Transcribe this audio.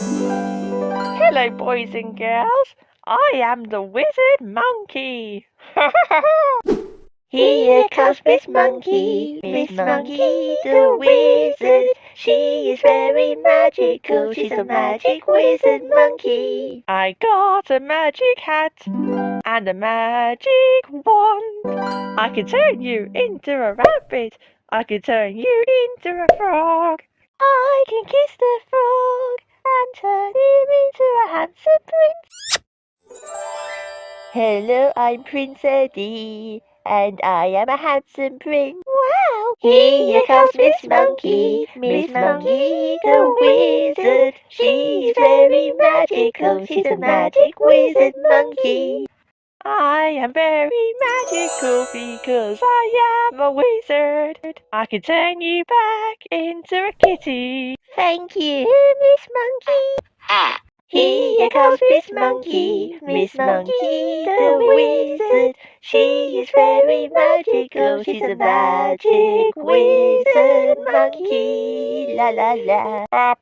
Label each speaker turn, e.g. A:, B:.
A: Hello, boys and girls. I am the Wizard Monkey.
B: Here comes Miss Monkey, Miss Monkey the wizard. She is very magical, she's a magic wizard monkey.
A: I got a magic hat and a magic wand. I can turn you into a rabbit. I can turn you into a frog.
B: I can kiss the frog and turn him into a handsome prince. Hello, I'm Prince Eddie, and I am a handsome prince. Wow! Here comes Miss Monkey, Miss Monkey the wizard. She's very magical, she's a magic wizard monkey.
A: I am very magical because I am a wizard. I can turn you back into a kitty.
B: Thank you, Miss Monkey. Here comes Miss Monkey, Miss Monkey the wizard. She is very magical, she's a magic wizard monkey. La la la.